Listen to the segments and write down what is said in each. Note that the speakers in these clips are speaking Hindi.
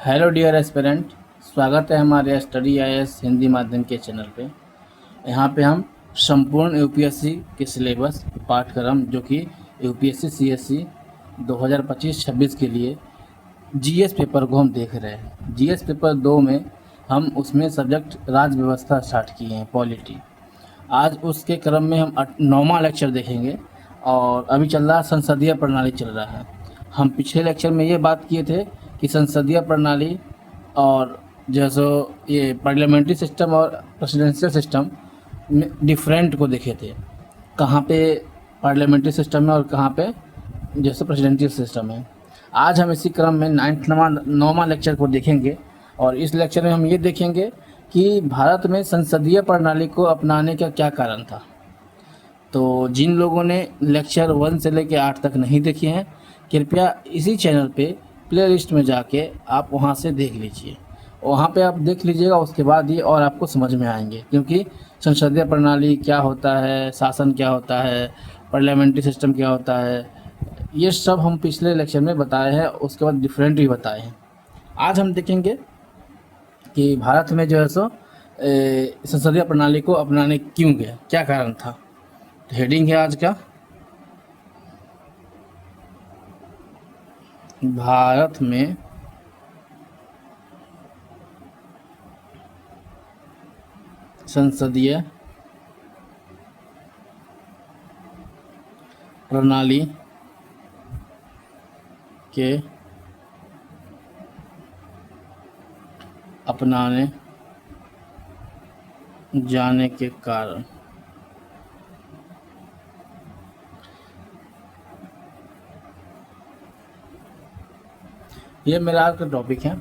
हेलो डियर एस्पिरेंट, स्वागत है हमारे स्टडी आईएएस हिंदी माध्यम के चैनल पे। यहाँ पे हम संपूर्ण यूपीएससी के सिलेबस पाठ्यक्रम जो कि यूपीएससी सीएससी 2025-26 के लिए जीएस पेपर को हम देख रहे हैं। जीएस पेपर 2 में हम उसमें सब्जेक्ट राज्य व्यवस्था स्टार्ट किए हैं, पॉलिटी। आज उसके क्रम में हम 9वां लेक्चर देखेंगे और अभी चल रहा संसदीय प्रणाली चल रहा है। हम पिछले लेक्चर में ये बात किए थे कि संसदीय प्रणाली और जैसे ये पार्लियामेंट्री सिस्टम और प्रेसिडेंशियल सिस्टम में डिफरेंट को देखे थे, कहाँ पे पार्लियामेंट्री सिस्टम है और कहाँ पे जैसे प्रेसिडेंशियल सिस्टम है। आज हम इसी क्रम में 9वां लेक्चर को देखेंगे और इस लेक्चर में हम ये देखेंगे कि भारत में संसदीय प्रणाली को अपनाने का क्या कारण था। तो जिन लोगों ने लेक्चर 1 से लेकर 8 तक नहीं देखे हैं, कृपया इसी चैनल पे प्लेलिस्ट में जाके आप वहां से देख लीजिए। वहां पे आप देख लीजिएगा, उसके बाद ये और आपको समझ में आएंगे, क्योंकि संसदीय प्रणाली क्या होता है, शासन क्या होता है, पार्लियामेंट्री सिस्टम क्या होता है, ये सब हम पिछले लेक्चर में बताए हैं। उसके बाद डिफरेंट भी बताए हैं। आज हम देखेंगे कि भारत में जो है सो संसदीय प्रणाली को अपनाने क्यों गया, क्या कारण था। तो हेडिंग है आज का, भारत में संसदीय प्रणाली के अपनाने जाने के कारण। ये मेरा आज का टॉपिक है।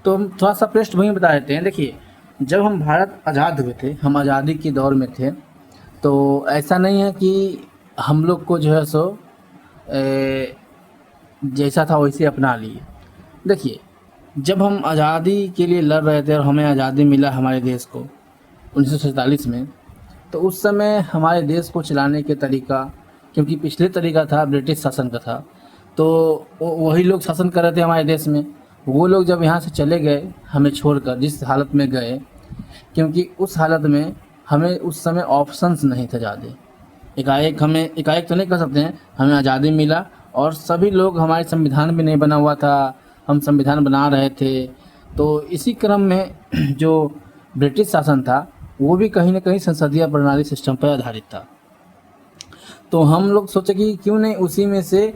तो हम थोड़ा सा पृष्ठभूमि बता देते हैं। देखिए, जब हम भारत आज़ाद हुए थे, हम आज़ादी के दौर में थे, तो ऐसा नहीं है कि हम लोग को जो है सो जैसा था वैसे अपना लिए। देखिए, जब हम आज़ादी के लिए लड़ रहे थे और हमें आज़ादी मिला हमारे देश को 1947 में, तो उस समय हमारे देश को चलाने के तरीका, क्योंकि पिछले तरीका था ब्रिटिश शासन का था, तो वही लोग शासन कर रहे थे हमारे देश में। वो लोग जब यहाँ से चले गए हमें छोड़कर, जिस हालत में गए, क्योंकि उस हालत में हमें उस समय ऑप्शंस नहीं थे ज़्यादा। एकाएक तो नहीं कर सकते हैं, हमें आज़ादी मिला और सभी लोग, हमारे संविधान भी नहीं बना हुआ था, हम संविधान बना रहे थे। तो इसी क्रम में जो ब्रिटिश शासन था वो भी कहीं ना कहीं संसदीय प्रणाली सिस्टम पर आधारित था। तो हम लोग सोचे कि क्यों नहीं उसी में से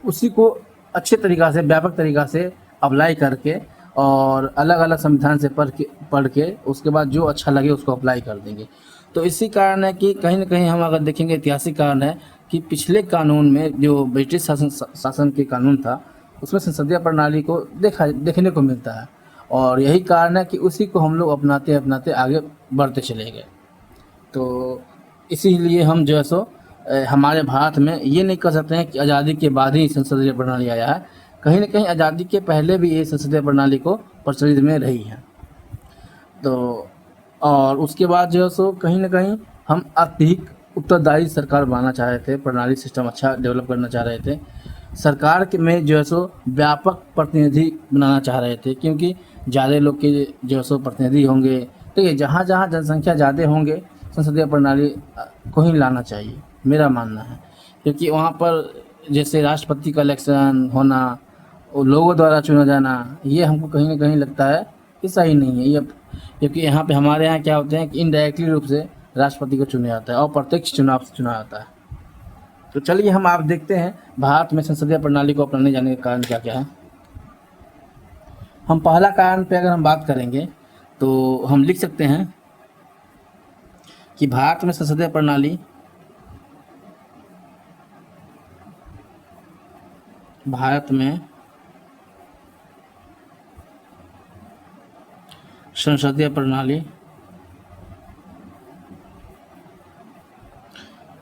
उसी को अच्छे तरीक़ा से, व्यापक तरीक़ा से अप्लाई करके और अलग अलग संविधान से पढ़ के उसके बाद जो अच्छा लगे उसको अप्लाई कर देंगे। तो इसी कारण है कि कहीं ना कहीं हम अगर देखेंगे, ऐतिहासिक कारण है कि पिछले कानून में जो ब्रिटिश शासन के कानून था उसमें संसदीय प्रणाली को देखने को मिलता है, और यही कारण है कि उसी को हम लोग अपनाते अपनाते आगे बढ़ते चले गए। तो इसीलिए हम जो है सो हमारे भारत में ये नहीं कह सकते हैं कि आज़ादी के बाद ही संसदीय प्रणाली आया है। कहीं ना कहीं आज़ादी के पहले भी ये संसदीय प्रणाली को प्रचलित में रही है। तो और उसके बाद जो है सो कहीं ना कहीं हम अधिक उत्तरदायी सरकार बनाना चाह रहे थे, प्रणाली सिस्टम अच्छा डेवलप करना चाह रहे थे, सरकार के में जो है सो व्यापक प्रतिनिधि बनाना चाह रहे थे, क्योंकि ज़्यादा लोग के जो है सो प्रतिनिधि होंगे। ठीक है, जहाँ जहाँ जनसंख्या ज़्यादा होंगे संसदीय प्रणाली को ही लाना चाहिए, मेरा मानना है। क्योंकि वहाँ पर जैसे राष्ट्रपति का इलेक्शन होना और लोगों द्वारा चुना जाना, ये हमको कहीं ना कहीं लगता है कि सही नहीं है ये। क्योंकि यहाँ पे हमारे यहाँ क्या होते हैं कि इनडायरेक्टली रूप से राष्ट्रपति को चुना जाता है और प्रत्यक्ष चुनाव से चुना जाता है। तो चलिए हम आप देखते हैं भारत में संसदीय प्रणाली को अपनाने जाने के कारण क्या क्या है। हम पहला कारण पे अगर हम बात करेंगे तो हम लिख सकते हैं कि भारत में संसदीय प्रणाली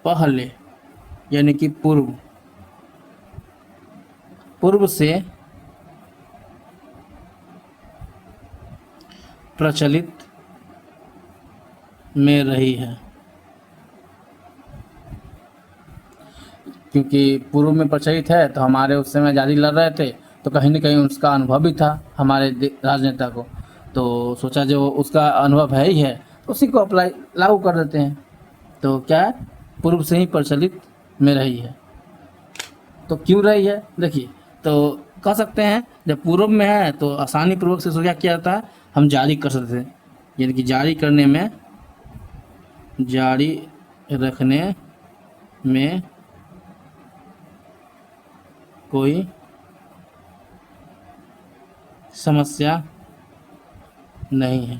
पहले यानी कि पूर्व से प्रचलित में रही है। क्योंकि पूर्व में प्रचलित है तो हमारे उस समय आज़ादी लड़ रहे थे तो कहीं न कहीं उसका अनुभव भी था हमारे राजनेता को, तो सोचा जो उसका अनुभव है ही है, उसी को अप्लाई लागू कर देते हैं। तो क्या है, पूर्व से ही प्रचलित में रही है। तो क्यों रही है, देखिए, तो कह सकते हैं जब पूर्व में है तो आसानी पूर्वक से इसको क्या किया जाता है, हम जारी कर सकते थे, यानी कि जारी रखने में कोई समस्या नहीं है,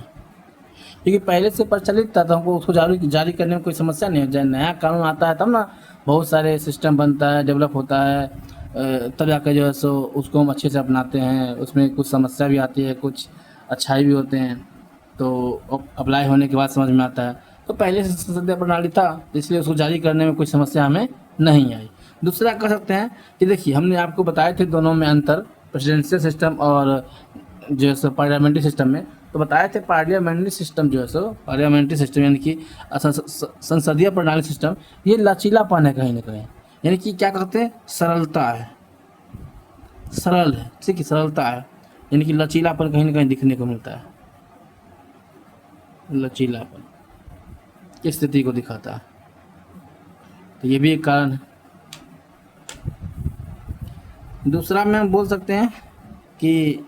क्योंकि पहले से प्रचलित था तो हमको उसको जारी करने में कोई समस्या नहीं है। जब नया कानून आता है तब ना बहुत सारे सिस्टम बनता है, डेवलप होता है, तब जाकर जो है सो उसको हम अच्छे से अपनाते हैं। उसमें कुछ समस्या भी आती है, कुछ अच्छाई भी होते हैं, तो अप्लाई होने के बाद समझ में आता है। तो पहले से संसदीय प्रणाली था, इसलिए उसको जारी करने में कोई समस्या हमें नहीं आई। दूसरा कह सकते हैं कि देखिए, हमने आपको बताए थे दोनों में अंतर, प्रेसिडेंशियल सिस्टम और जो है सो पार्लियामेंट्री सिस्टम में। तो बताए थे पार्लियामेंट्री सिस्टम जो है सो, पार्लियामेंट्री सिस्टम यानी कि संसदीय प्रणाली सिस्टम, ये लचीलापन है कहीं ना कहीं, यानी कि क्या कहते हैं, सरलता है, सरल है, ठीक है, सरलता है, यानी कि लचीलापन कहीं ना कहीं दिखने को मिलता है। लचीलापन किस स्थिति को दिखाता है, तो ये भी एक कारण है। दूसरा में हम बोल सकते हैं कि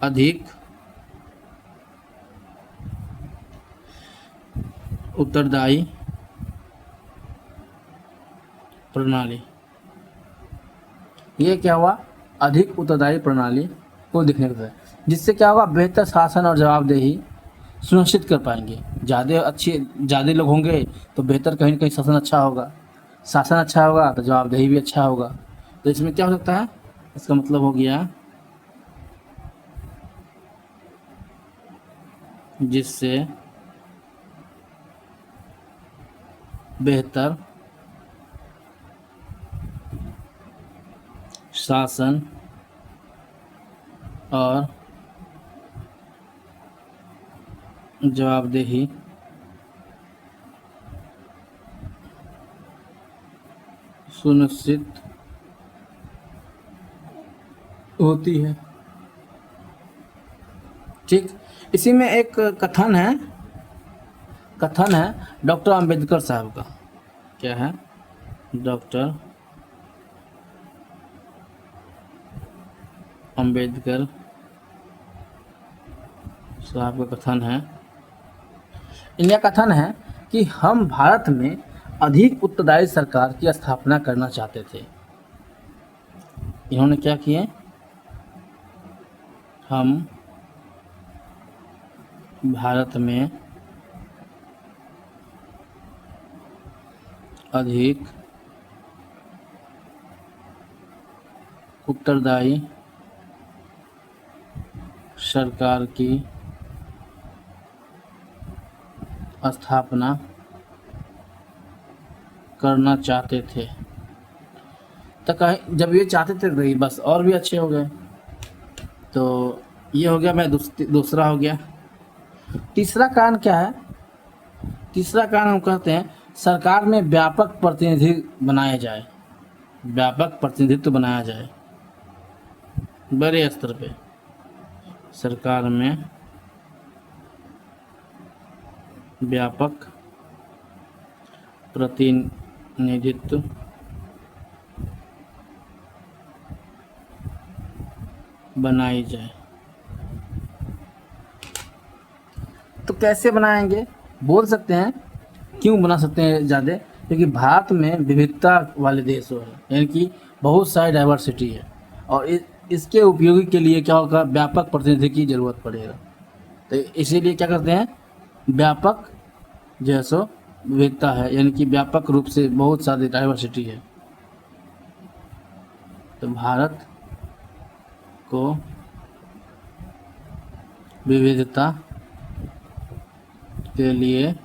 अधिक उत्तरदायी प्रणाली। ये क्या हुआ, अधिक उत्तरदायी प्रणाली को दिखने को, जिससे क्या होगा, बेहतर शासन और जवाबदेही सुनिश्चित कर पाएंगे। ज़्यादा लोग होंगे तो बेहतर कहीं ना कहीं शासन अच्छा होगा, शासन अच्छा होगा तो जवाबदेही भी अच्छा होगा। तो इसमें क्या हो सकता है, इसका मतलब हो गया जिससे बेहतर शासन और जवाबदेही सुनिश्चित होती है। ठीक, इसी में एक कथन है डॉक्टर अंबेडकर साहब का। क्या है, डॉक्टर अंबेडकर साहब का कथन है, इनका कथन है कि हम भारत में अधिक उत्तरदायी सरकार की स्थापना करना चाहते थे। इन्होंने क्या किए, हम भारत में अधिक उत्तरदायी सरकार की स्थापना करना चाहते थे। तो कहीं जब ये चाहते थे तो बस और भी अच्छे हो गए। तो ये हो गया, मैं दूसरा हो गया। तीसरा कारण क्या है, तीसरा कारण हम कहते हैं सरकार में व्यापक प्रतिनिधित्व बनाया जाए, व्यापक प्रतिनिधित्व बनाया जाए बड़े स्तर पे। सरकार में व्यापक प्रतिनिधित्व बनाई जाए। तो कैसे बनाएंगे, बोल सकते हैं, क्यों बना सकते हैं ज़्यादा, क्योंकि भारत में विविधता वाले देश है, यानी कि बहुत सारी डाइवर्सिटी है, और इसके उपयोगी के लिए क्या होगा, व्यापक प्रतिनिधि की ज़रूरत पड़ेगा। तो इसीलिए क्या करते हैं, व्यापक जो है सो विविधता है, यानी कि व्यापक रूप से बहुत सारी डाइवर्सिटी है। तो भारत को विविधता के लिए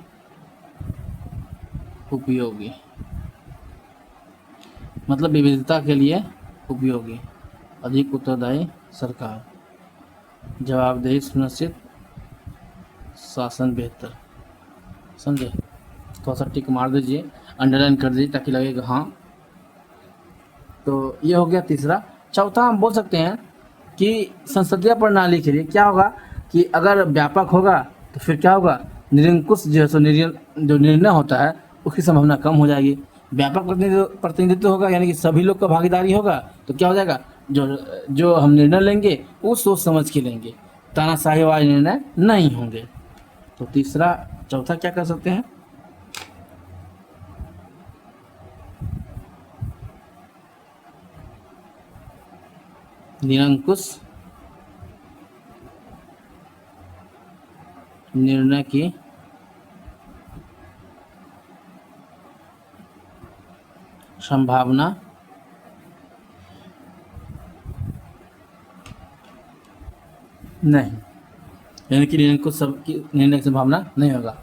उपयोगी, मतलब विविधता के लिए उपयोगी, अधिक उत्तरदायी सरकार, जवाबदेही सुनिश्चित, शासन बेहतर। समझे, थोड़ा सा टिक मार दीजिए, अंडरलाइन कर दीजिए ताकि लगेगा हाँ। तो ये हो गया तीसरा। चौथा हम बोल सकते हैं कि संसदीय प्रणाली के लिए क्या होगा कि अगर व्यापक होगा तो फिर क्या होगा, निरंकुश जो है सो जो निर्णय होता है उसकी संभावना कम हो जाएगी। व्यापक प्रतिनिधित्व होगा यानी कि सभी लोग का भागीदारी होगा तो क्या हो जाएगा, जो जो हम निर्णय लेंगे वो सोच समझ के लेंगे, तानाशाही वाले निर्णय नहीं होंगे। तो तीसरा चौथा क्या कर सकते हैं, निरंकुश निर्णय की संभावना नहीं, यानी कि निरंकुश सबकी निर्णय की संभावना नहीं होगा,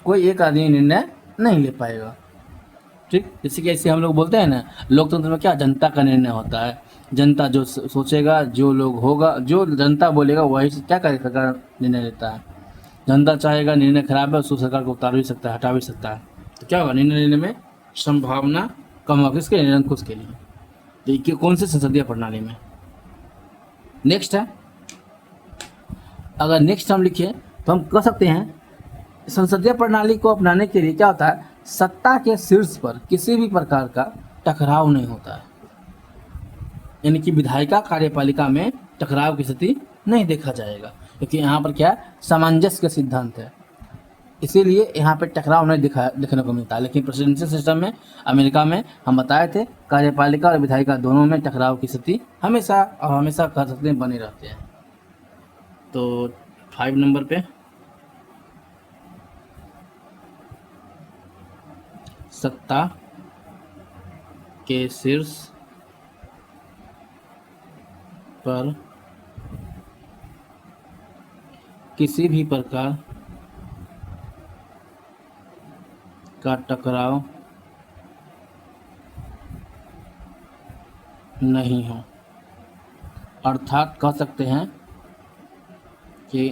कोई एक आदमी निर्णय नहीं ले पाएगा। ठीक, जैसे कि ऐसे हम लोग बोलते हैं ना, लोकतंत्र में क्या जनता का निर्णय होता है, जनता जो सोचेगा, जो लोग होगा, जो जनता बोलेगा वही क्या करेगा, सरकार निर्णय लेता है। जनता चाहेगा निर्णय खराब है उसको सरकार को उतार भी सकता है, हटा भी सकता है, तो क्या होगा, निर्णय लेने में संभावना कम होगी, किसके, निरंकुश के लिए। देखिए कौन सी संसदीय प्रणाली में। नेक्स्ट है, अगर नेक्स्ट हम लिखे तो हम कह सकते हैं संसदीय प्रणाली को अपनाने के लिए क्या होता है, सत्ता के शीर्ष पर किसी भी प्रकार का टकराव नहीं होता है, यानी कि विधायिका कार्यपालिका में टकराव की स्थिति नहीं देखा जाएगा, क्योंकि यहाँ पर क्या है, सामंजस्य का सिद्धांत है, इसीलिए यहाँ पे टकराव नहीं देखने को मिलता। लेकिन प्रेसिडेंशियल सिस्टम में, अमेरिका में हम बताए थे, कार्यपालिका और विधायिका दोनों में टकराव की स्थिति हमेशा और हमेशा कह सकते हैं बने रहते हैं। तो 5 नंबर पे सत्ता के शीर्ष पर किसी भी प्रकार का टकराव नहीं हो, अर्थात कह सकते हैं कि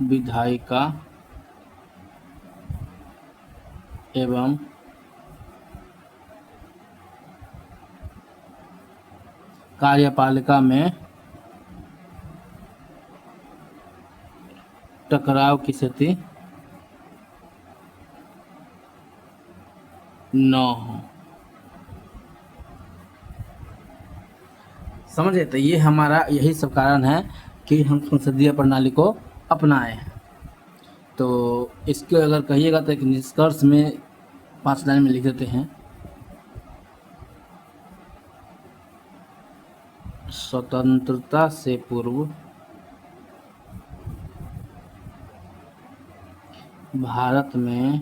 विधायिका एवं कार्यपालिका में टकराव की स्थिति न हो। समझे, तो ये हमारा यही सब कारण है कि हम संसदीय प्रणाली को अपनाए हैं। तो इसके अगर कहिएगा तो एक निष्कर्ष में 5 लाइन में लिख देते हैं, स्वतंत्रता से पूर्व भारत में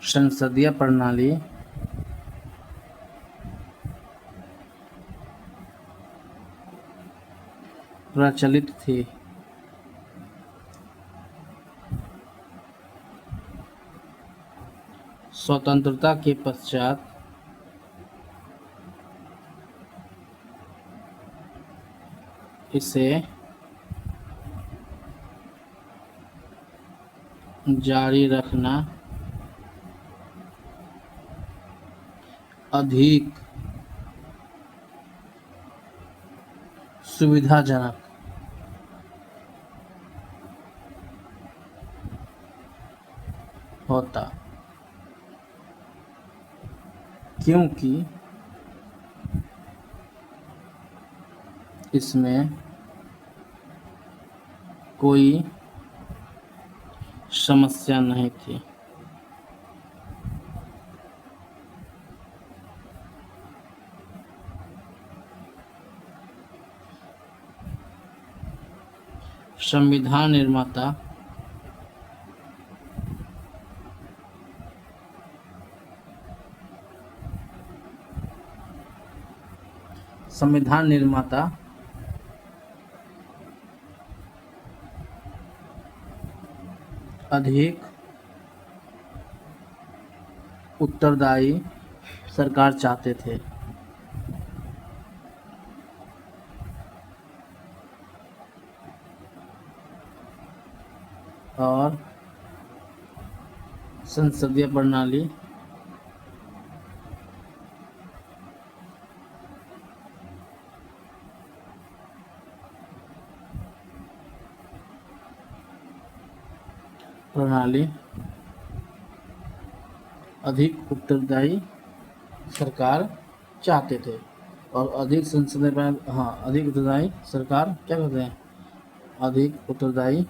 संसदीय प्रणाली प्रचलित थी। स्वतंत्रता के पश्चात इसे जारी रखना अधिक सुविधाजनक होता, क्योंकि इसमें कोई समस्या नहीं थी। संविधान निर्माता अधिक उत्तरदायी सरकार चाहते थे और संसदीय प्रणाली प्रणाली अधिक उत्तरदायी सरकार चाहते थे। और अधिक संसदीय प्रणाली, हाँ, अधिक उत्तरदायी सरकार क्या कहते हैं, अधिक उत्तरदायी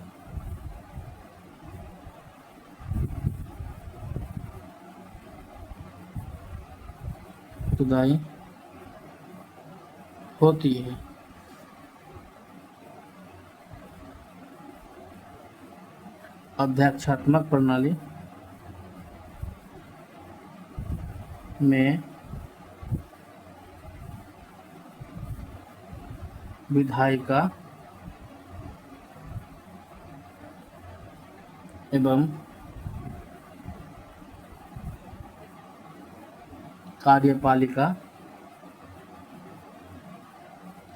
उत्तरदायी होती है। अध्यक्षात्मक प्रणाली में विधायिका एवं कार्यपालिका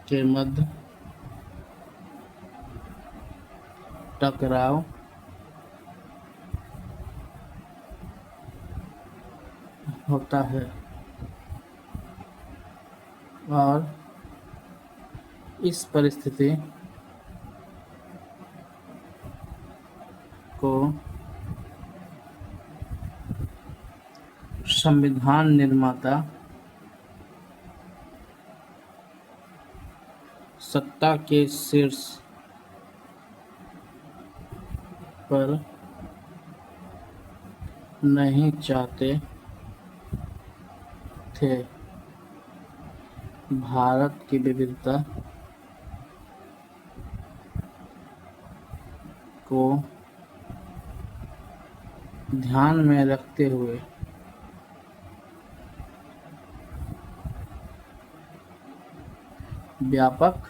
के मध्य टकराव होता है और इस परिस्थिति को संविधान निर्माता सत्ता के शीर्ष पर नहीं चाहते थे। भारत की विविधता को ध्यान में रखते हुए व्यापक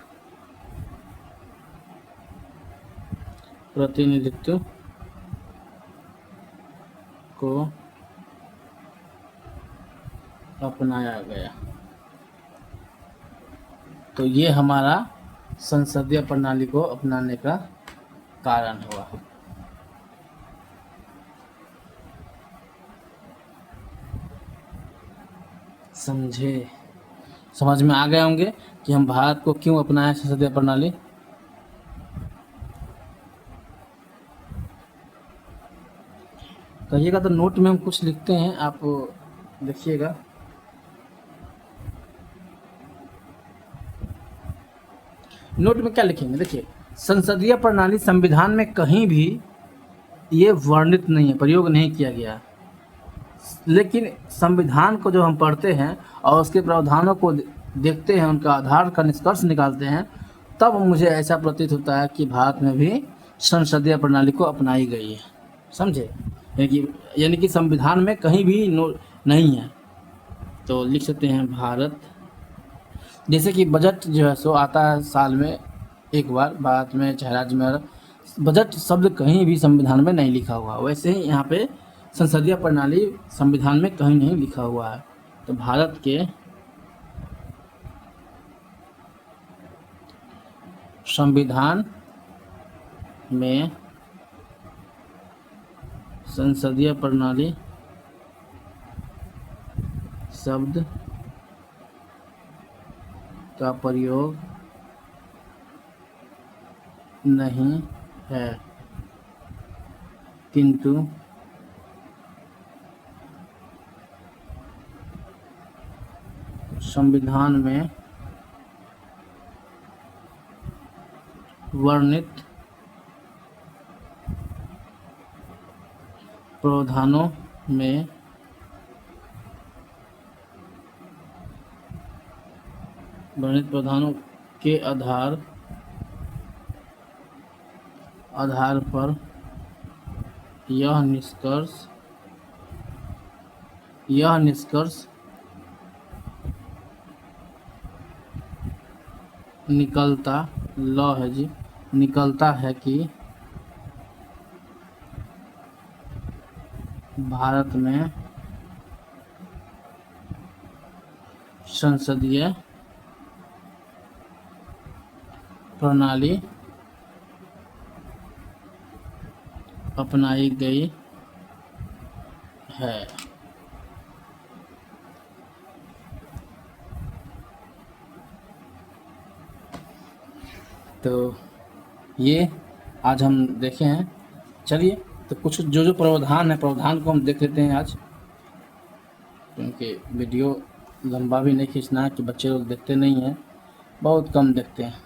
प्रतिनिधित्व को अपनाया गया। तो ये हमारा संसदीय प्रणाली को अपनाने का कारण हुआ। समझ में आ गए होंगे कि हम भारत को क्यों अपनाया संसदीय प्रणाली। कहिएगा तो नोट में हम कुछ लिखते हैं, आप देखिएगा। नोट में क्या लिखेंगे, देखिए, संसदीय प्रणाली संविधान में कहीं भी ये वर्णित नहीं है, प्रयोग नहीं किया गया, लेकिन संविधान को जो हम पढ़ते हैं और उसके प्रावधानों को देखते हैं, उनका आधार का निष्कर्ष निकालते हैं, तब मुझे ऐसा प्रतीत होता है कि भारत में भी संसदीय प्रणाली को अपनाई गई है। समझे, यानी कि संविधान में कहीं भी नहीं है। तो लिख सकते हैं भारत, जैसे कि बजट जो है सो आता है साल में एक बार, भारत में चाहे राज्य में, बजट शब्द कहीं भी संविधान में नहीं लिखा हुआ, वैसे ही यहाँ पे संसदीय प्रणाली संविधान में कहीं नहीं लिखा हुआ है। तो भारत के संविधान में संसदीय प्रणाली शब्द का प्रयोग नहीं है, किंतु संविधान में वर्णित प्रावधानों में के आधार पर यह निष्कर्ष निकलता है कि भारत में संसदीय प्रणाली अपनाई गई है। तो ये आज हम देखे हैं। चलिए तो कुछ जो प्रावधान है, प्रावधान को हम देख लेते हैं आज, क्योंकि वीडियो लंबा भी नहीं खींचना है कि बच्चे लोग देखते नहीं हैं, बहुत कम देखते हैं।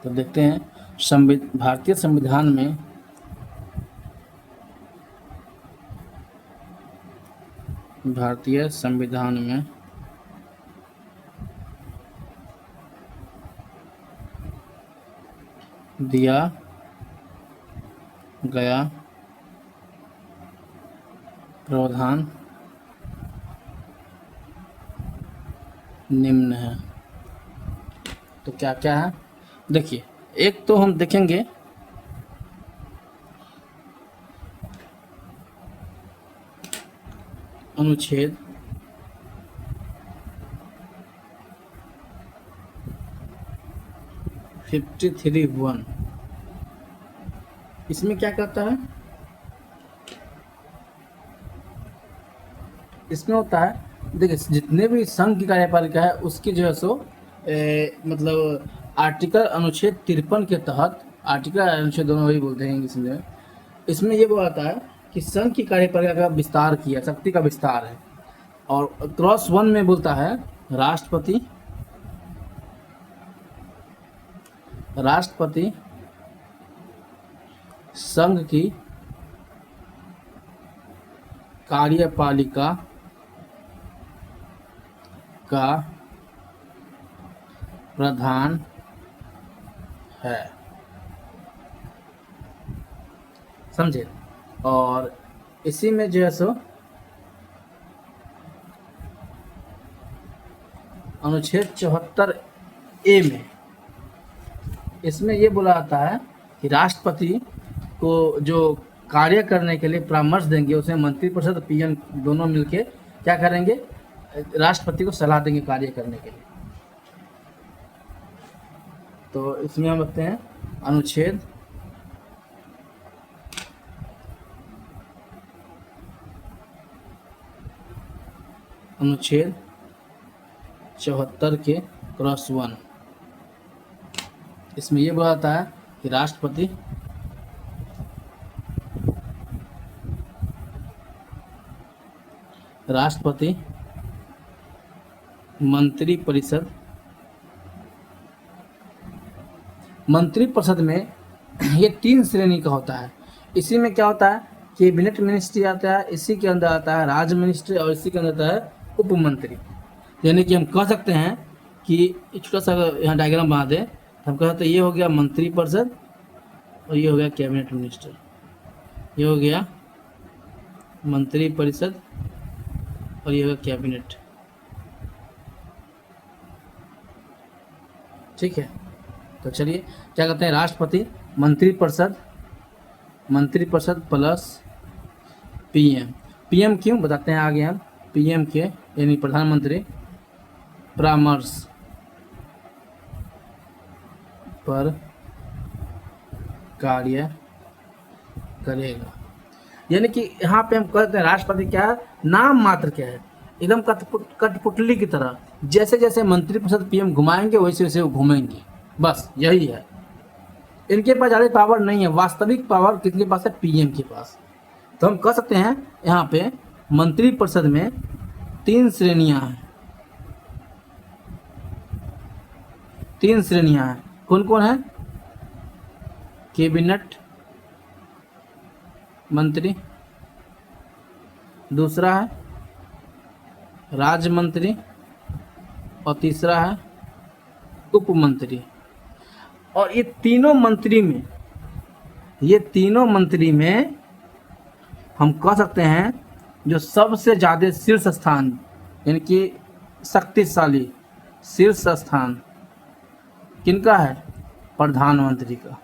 तो देखते हैं भारतीय संविधान में दिया गया प्रावधान निम्न है। तो क्या क्या है, देखिए, एक तो हम देखेंगे अनुच्छेद 53(1). इसमें क्या कहता है, इसमें होता है, देखिए, जितने भी संघ की कार्यपालिका है उसकी जो है सो मतलब आर्टिकल अनुच्छेद 53 के तहत, आर्टिकल अनुच्छेद दोनों वही बोलते हैं इंग्लिश में, इसमें ये बोलता है कि संघ की कार्यपालिका का विस्तार किया, शक्ति का विस्तार है। और क्रॉस 1 में बोलता है राष्ट्रपति संघ की कार्यपालिका का प्रधान है, समझे। और इसी में जो है सो अनुच्छेद 74(a) में, इसमें ये बोला जाता है कि राष्ट्रपति को जो कार्य करने के लिए परामर्श देंगे, उसमें मंत्रिपरिषद पीएम दोनों मिलके क्या करेंगे, राष्ट्रपति को सलाह देंगे कार्य करने के लिए। तो इसमें हम रखते हैं अनुच्छेद 74 के क्रॉस 1। इसमें ये बोला जाता है कि राष्ट्रपति मंत्रिपरिषद में ये 3 श्रेणी का होता है। इसी में क्या होता है, कैबिनेट मिनिस्ट्री आता है, इसी के अंदर आता है राज्य मिनिस्ट्री, और इसी के अंदर आता है उप मंत्री। यानी कि हम कह सकते हैं कि छोटा सा यहाँ डायग्राम बना दें, हम कह सकते हैं ये हो गया मंत्रिपरिषद और ये हो गया कैबिनेट मिनिस्टर, ये हो गया मंत्रिपरिषद और ये हो गया कैबिनेट। ठीक है, तो चलिए क्या कहते हैं, राष्ट्रपति, मंत्रिपरिषद प्लस पीएम क्यों बताते हैं आगे हम, पीएम के यानी प्रधानमंत्री परामर्श पर कार्य करेगा। यानी कि यहाँ पे हम कहते हैं राष्ट्रपति क्या है, नाम मात्र क्या है, एकदम कठपुतली की तरह, जैसे जैसे मंत्रिपरिषद पीएम घुमाएंगे वैसे वैसे वो घूमेंगे, बस यही है। इनके पास ज़्यादा पावर नहीं है, वास्तविक पावर किसके पास है, पीएम के पास। तो हम कह सकते हैं यहाँ पे मंत्रिपरिषद में 3 श्रेणियां हैं, 3 श्रेणियां हैं। कौन कौन है, कैबिनेट मंत्री, दूसरा है राज्य मंत्री और तीसरा है उप मंत्री। और ये तीनों मंत्री में हम कह सकते हैं जो सबसे ज़्यादा शीर्ष स्थान, यानी कि शक्तिशाली शीर्ष स्थान किनका है, प्रधानमंत्री का,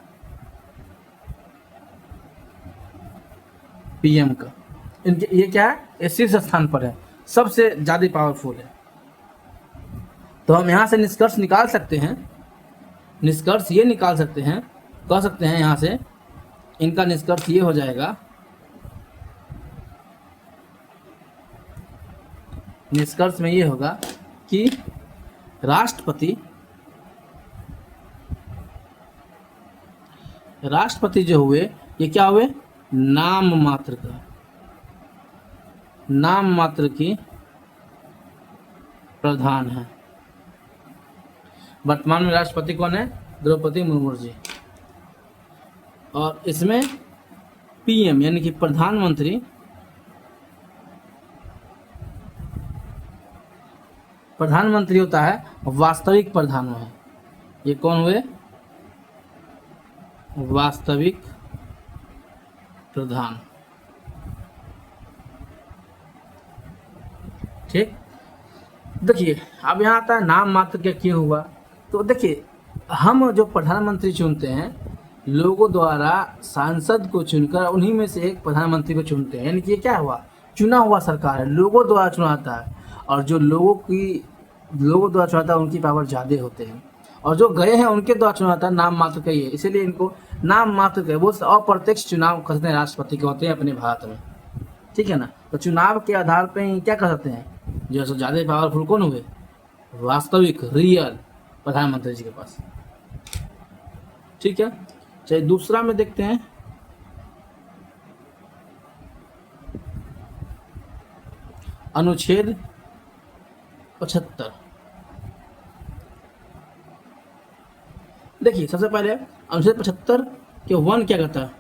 पीएम का। इनके ये क्या है, ये शीर्ष स्थान पर है, सबसे ज़्यादा पावरफुल है। तो हम यहाँ से निष्कर्ष निकाल सकते हैं, कह सकते हैं यहाँ से इनका निष्कर्ष ये हो जाएगा, निष्कर्ष में ये होगा कि राष्ट्रपति जो हुए ये क्या हुए, नाम मात्र की प्रधान है। वर्तमान में राष्ट्रपति कौन है, द्रौपदी मुर्मू जी। और इसमें पीएम यानी कि प्रधानमंत्री होता है वास्तविक प्रधान है। ये कौन हुए, वास्तविक प्रधान। ठीक, देखिए अब यहाँ आता है नाम मात्र क्या क्यों हुआ। तो देखिए हम जो प्रधानमंत्री चुनते हैं, लोगों द्वारा सांसद को चुनकर उन्हीं में से एक प्रधानमंत्री को चुनते हैं, यानी कि ये क्या हुआ, चुना हुआ सरकार है, लोगों द्वारा चुनाता है। और जो लोगों द्वारा चुनाता है उनकी पावर ज़्यादा होते हैं, और जो गए हैं उनके द्वारा चुनाता है नाम मात्र का ही है, इसीलिए इनको नाम मात्र का, वो अप्रत्यक्ष चुनाव करते हैं राष्ट्रपति के होते हैं अपने भारत में। ठीक है ना, तो चुनाव के आधार पर ही क्या कर सकते हैं, जो है ज़्यादा पावरफुल कौन हुए, वास्तविक रियल प्रधानमंत्री जी के पास। ठीक है, चलिए दूसरा में देखते हैं। अनुच्छेद 75। देखिए सबसे पहले अनुच्छेद 75 के 1 क्या कहता है,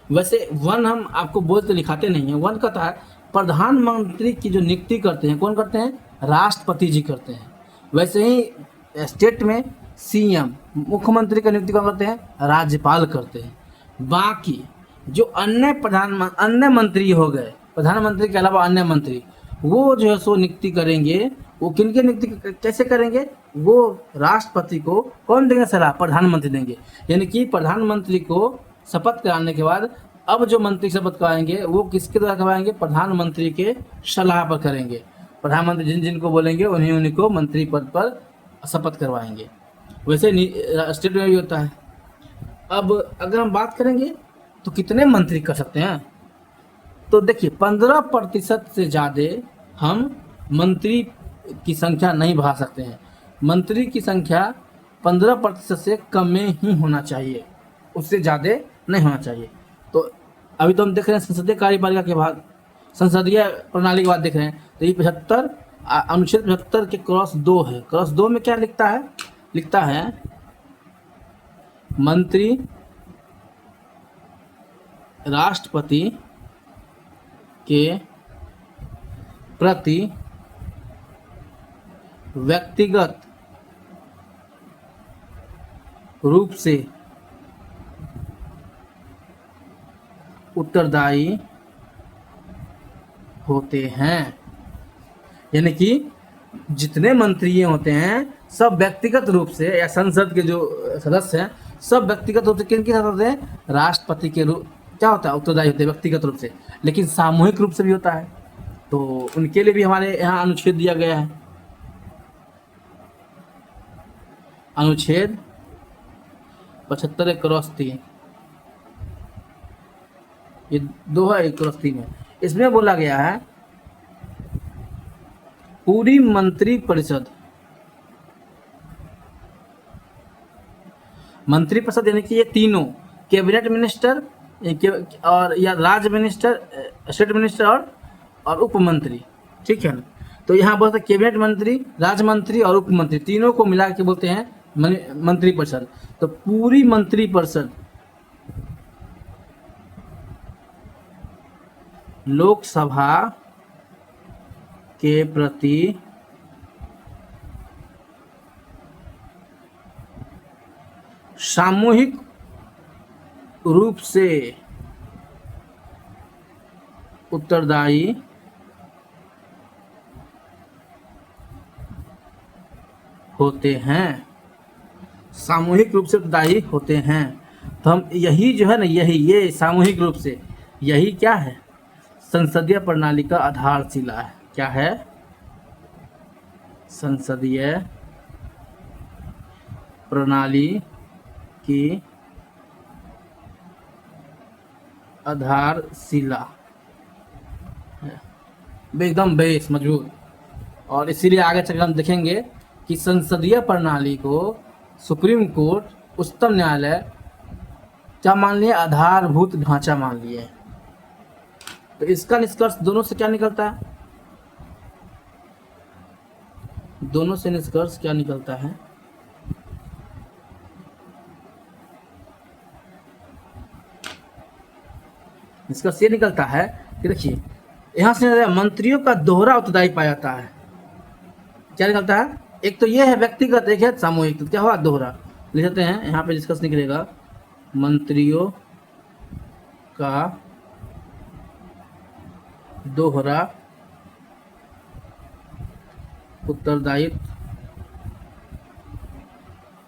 वैसे 1 हम आपको बोलते लिखाते नहीं है। 1 कहता है प्रधानमंत्री की जो नियुक्ति करते हैं, कौन करते हैं, राष्ट्रपति जी करते हैं। वैसे ही स्टेट में सीएम मुख्यमंत्री का नियुक्ति कौन करते हैं, राज्यपाल करते हैं। बाकी जो अन्य मंत्री हो गए, प्रधानमंत्री के अलावा अन्य मंत्री, वो जो है सो नियुक्ति करेंगे। वो किनके नियुक्ति कैसे करेंगे, वो राष्ट्रपति को कौन देंगे सलाह, प्रधानमंत्री देंगे। यानी कि प्रधानमंत्री को शपथ कराने के बाद अब जो मंत्री शपथ कराएंगे वो किसके द्वारा करवाएंगे, प्रधानमंत्री के सलाह पर करेंगे। प्रधानमंत्री जिनको बोलेंगे उन्हीं को मंत्री पद पर शपथ करवाएंगे। वैसे स्टेट में भी होता है। अब अगर हम बात करेंगे तो कितने मंत्री कर सकते हैं, तो देखिए 15% से ज़्यादा हम मंत्री की संख्या नहीं बढ़ा सकते हैं। मंत्री की संख्या 15% से कम में ही होना चाहिए, उससे ज़्यादा नहीं होना चाहिए। तो अभी तो हम देख रहे हैं संसदीय कार्यपालिका के बाद, संसदीय प्रणाली के बाद देख रहे हैं। तो ये 75 अनुच्छेद 75 के क्रॉस 2 है। क्रॉस 2 में क्या लिखता है मंत्री राष्ट्रपति के प्रति व्यक्तिगत रूप से उत्तरदायी होते हैं। यानी कि जितने मंत्री होते हैं सब व्यक्तिगत रूप से, या संसद के जो सदस्य हैं सब व्यक्तिगत रूप से किनके साथ होते हैं, राष्ट्रपति के रूप क्या होता है, उत्तरदायी होते हैं व्यक्तिगत रूप से। लेकिन सामूहिक रूप से भी होता है, तो उनके लिए भी हमारे यहाँ अनुच्छेद दिया गया है। अनुच्छेद 75 क्रॉस 3, ये 2 है, 1 क्रॉस 3 है। इसमें बोला गया है पूरी मंत्रिपरिषद यानी कि ये तीनों कैबिनेट मिनिस्टर और या राज्य मिनिस्टर, स्टेट मिनिस्टर और उप मंत्री। ठीक है ना, तो यहाँ बोलते हैं कैबिनेट मंत्री, राज्य मंत्री और उप मंत्री तीनों को मिला के बोलते हैं मंत्रिपरिषद। तो पूरी मंत्रिपरिषद लोकसभा के प्रति सामूहिक रूप से उत्तरदायी होते हैं। सामूहिक रूप से उत्तरदायी होते हैं। तो हम यही जो है ना, ये सामूहिक रूप से, यही क्या है, संसदीय प्रणाली का आधारशिला है। क्या है, संसदीय प्रणाली की आधारशिला है, एकदम बेस मजबूत। और इसीलिए आगे चलकर हम देखेंगे कि संसदीय प्रणाली को सुप्रीम कोर्ट, उच्चतम न्यायालय क्या मान लिए? आधारभूत ढांचा मान लिए। तो इसका निष्कर्ष दोनों से क्या निकलता है? दोनों से निष्कर्ष क्या निकलता है? निष्कर्ष ये निकलता है कि देखिए, यहां से मंत्रियों का दोहरा उत्तरदायी पाया जाता है। क्या निकलता है? एक तो ये है व्यक्तिगत, एक है सामूहिक। तो क्या हुआ? दोहरा। लिख देते हैं, यहाँ पे डिस्कस निकलेगा, मंत्रियों का दोहरा उत्तरदायित्व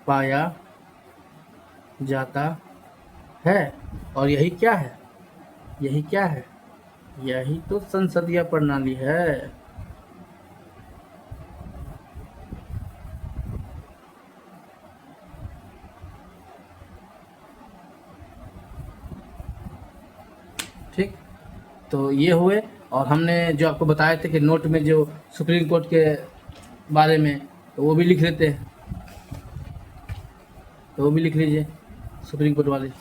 पाया जाता है। और यही क्या है? यही क्या है? यही तो संसदीय प्रणाली है। ठीक, तो ये हुए। और हमने जो आपको बताए थे कि नोट में जो सुप्रीम कोर्ट के बारे में, तो वो भी लिख लेते हैं, तो वो भी लिख लीजिए, सुप्रीम कोर्ट वाले।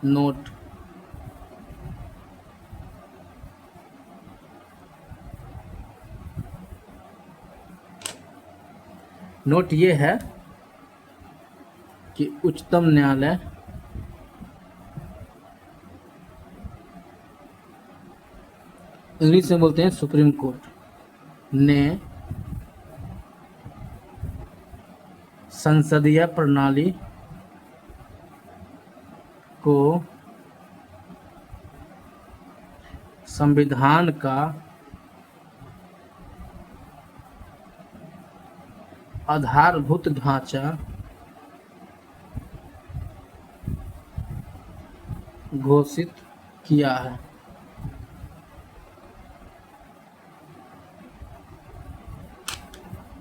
नोट नोट ये है कि उच्चतम न्यायालय इंग्लिश में बोलते हैं सुप्रीम कोर्ट ने संसदीय प्रणाली को संविधान का आधारभूत ढांचा घोषित किया है।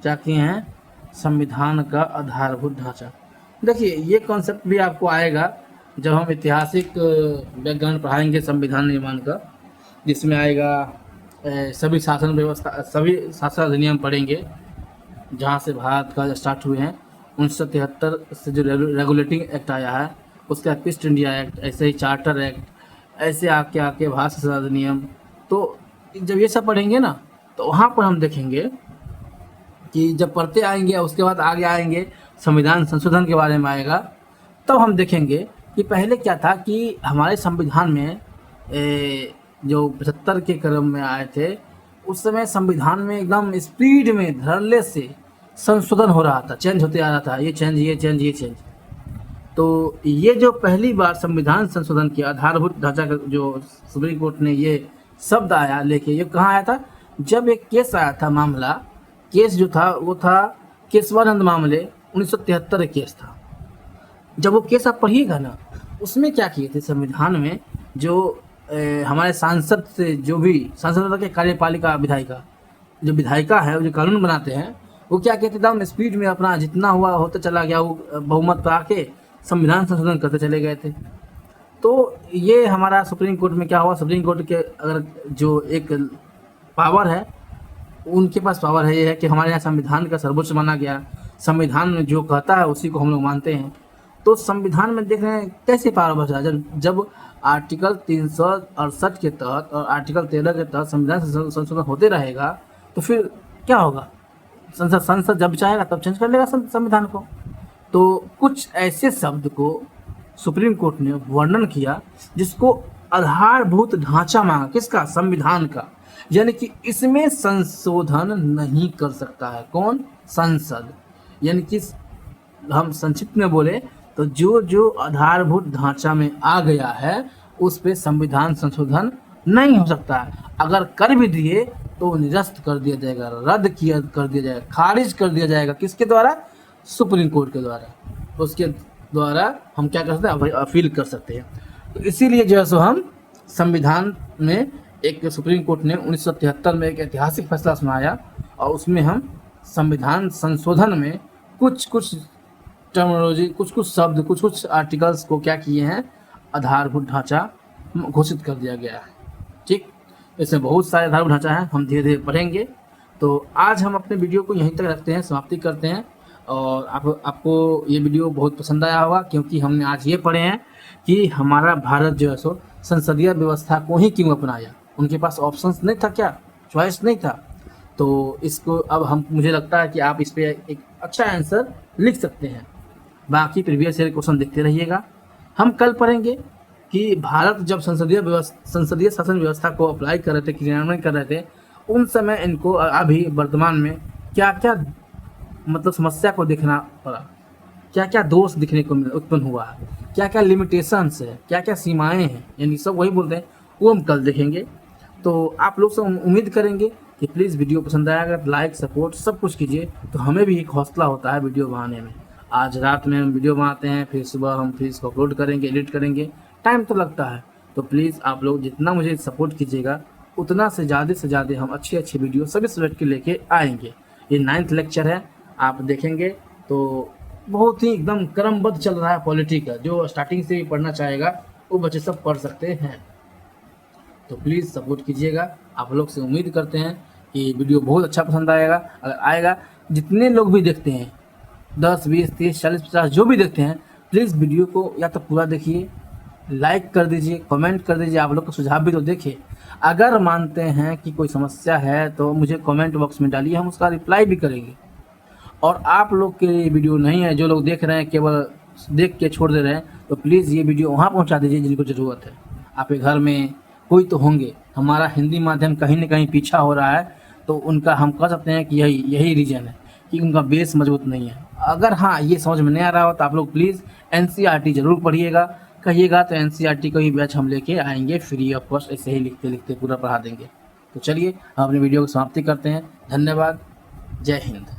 क्या किए हैं? संविधान का आधारभूत ढांचा। देखिए, ये कॉन्सेप्ट भी आपको आएगा जब हम ऐतिहासिक बैकग्राउंड पढ़ाएंगे संविधान निर्माण का, जिसमें आएगा सभी शासन व्यवस्था, सभी शासन अधिनियम पढ़ेंगे जहाँ से भारत का स्टार्ट हुए हैं। 1973 से जो रेगुलेटिंग एक्ट आया है, उसका ईस्ट इंडिया एक्ट, ऐसे ही चार्टर एक्ट, ऐसे आके आके भारत शासन अधिनियम। तो जब ये सब पढ़ेंगे ना, तो वहाँ पर हम देखेंगे कि जब पढ़ते आएंगे, उसके बाद आगे आएंगे संविधान संशोधन के बारे में आएगा, तब हम देखेंगे कि पहले क्या था कि हमारे संविधान में जो 75 के क्रम में आए थे, उस समय संविधान में एकदम स्पीड में धड़ल्ले से संशोधन हो रहा था, चेंज होते आ रहा था, ये चेंज, ये चेंज, ये चेंज। तो ये जो पहली बार संविधान संशोधन की आधारभूत ढांचा का जो सुप्रीम कोर्ट ने ये शब्द आया लेके, ये कहाँ आया था? जब एक केस आया था, मामला, केस जो था वो था केशवानंद मामले, 1973 केस था। जब वो केस आप पढ़िएगा ना, उसमें क्या किए थे संविधान में, जो हमारे सांसद से, जो भी सांसद के कार्यपालिका विधायिका, जो विधायिका है, वो जो कानून बनाते हैं, वो क्या कहते एकदम स्पीड में अपना जितना हुआ होता चला गया, वो बहुमत पा के संविधान संशोधन करते चले गए थे। तो ये हमारा सुप्रीम कोर्ट में क्या हुआ? सुप्रीम कोर्ट के अगर जो एक पावर है, उनके पास पावर है, ये है कि हमारे यहाँ संविधान का सर्वोच्च माना गया, संविधान में जो कहता है उसी को हम लोग मानते हैं। तो संविधान में देख रहे हैं कैसे पावर बचा, जब आर्टिकल 368 के तहत और आर्टिकल 13 के तहत संविधान संशोधन होते रहेगा, तो फिर क्या होगा? संसद जब चाहेगा तब चेंज कर लेगा संविधान को। तो कुछ ऐसे शब्द को सुप्रीम कोर्ट ने वर्णन किया जिसको आधारभूत ढांचा मांगा, किसका? संविधान का। यानी कि इसमें संशोधन नहीं कर सकता है कौन? संसद। यानी कि हम संक्षिप्त में बोले तो जो जो आधारभूत ढांचा में आ गया है, उस पे संविधान संशोधन नहीं हो सकता है। अगर कर भी दिए तो निरस्त कर दिया जाएगा, रद्द कर दिया जाएगा, खारिज कर दिया जाएगा। किसके द्वारा? सुप्रीम कोर्ट के द्वारा। उसके द्वारा हम क्या कर सकते हैं? अपील कर सकते हैं। तो इसीलिए जो है सो हम संविधान में एक सुप्रीम कोर्ट ने 1973 में एक ऐतिहासिक फैसला सुनाया, और उसमें हम संविधान संशोधन में कुछ कुछ टर्मिनोलॉजी, कुछ कुछ शब्द, कुछ कुछ आर्टिकल्स को क्या किए हैं, आधारभूत ढांचा घोषित कर दिया गया है। ठीक, इसमें बहुत सारे आधारभूत ढांचा हैं, हम धीरे धीरे पढ़ेंगे। तो आज हम अपने वीडियो को यहीं तक रखते हैं, समाप्ति करते हैं। और आपको ये वीडियो बहुत पसंद आया होगा, क्योंकि हमने आज ये पढ़े हैं कि हमारा भारत जो है सो संसदीय व्यवस्था को ही क्यों अपनाया। उनके पास ऑप्शंस नहीं था क्या, चॉइस नहीं था। तो इसको अब मुझे लगता है कि आप इस पर एक अच्छा आंसर लिख सकते हैं। बाकी प्रीवियस ईयर क्वेश्चन देखते रहिएगा। हम कल पढ़ेंगे कि भारत जब संसदीय शासन व्यवस्था को अप्लाई कर रहे थे, क्रियान्वयन कर रहे थे, उन समय इनको अभी वर्तमान में क्या क्या मतलब समस्या को देखना पड़ा, क्या क्या दोष दिखने को उत्पन्न हुआ है, क्या क्या लिमिटेशंस है, क्या क्या सीमाएं हैं, यानी सब वही बोलते हैं, वो हम कल देखेंगे। तो आप लोग से उम्मीद करेंगे कि प्लीज़ वीडियो पसंद आएगा तो लाइक सपोर्ट सब कुछ कीजिए, तो हमें भी एक हौसला होता है वीडियो बनाने में। आज रात में हम वीडियो बनाते हैं, फिर सुबह हम फिर इसको अपलोड करेंगे, एडिट करेंगे, टाइम तो लगता है। तो प्लीज़ आप लोग जितना मुझे सपोर्ट कीजिएगा उतना से ज़्यादा हम अच्छी अच्छी वीडियो सभी सब्जेक्ट के लेके आएंगे। ये 9th लेक्चर है, आप देखेंगे तो बहुत ही एकदम क्रमबद्ध चल रहा है पॉलिटी का। जो स्टार्टिंग से भी पढ़ना चाहेगा वो बच्चे सब पढ़ सकते हैं। तो प्लीज़ सपोर्ट कीजिएगा। आप लोग से उम्मीद करते हैं कि वीडियो बहुत अच्छा पसंद आएगा। अगर आएगा, जितने लोग भी देखते हैं 10, 20, 30, 40, 50 जो भी देखते हैं, प्लीज़ वीडियो को या तो पूरा देखिए, लाइक कर दीजिए, कमेंट कर दीजिए। आप लोग का सुझाव भी तो देखिए। अगर मानते हैं कि कोई समस्या है तो मुझे कमेंट बॉक्स में डालिए, हम उसका रिप्लाई भी करेंगे। और आप लोग के लिए वीडियो नहीं है, जो लोग देख रहे हैं केवल देख के छोड़ दे रहे हैं, तो प्लीज़ ये वीडियो वहाँ पहुँचा दीजिए जिनको ज़रूरत है। आपके घर में कोई तो होंगे, हमारा हिंदी माध्यम कहीं ना कहीं पीछा हो रहा है, तो उनका हम कह सकते हैं कि यही रीज़न है कि उनका बेस मजबूत नहीं है। अगर हाँ ये समझ में नहीं आ रहा हो तो आप लोग प्लीज़ NCERT ज़रूर पढ़िएगा, कहिएगा तो NCERT का ही बैच हम लेके आएंगे फ्री ऑफ कॉस्ट। ऐसे ही लिखते लिखते पूरा पढ़ा देंगे। तो चलिए हम अपनी वीडियो की समाप्ति करते हैं। धन्यवाद। जय हिंद।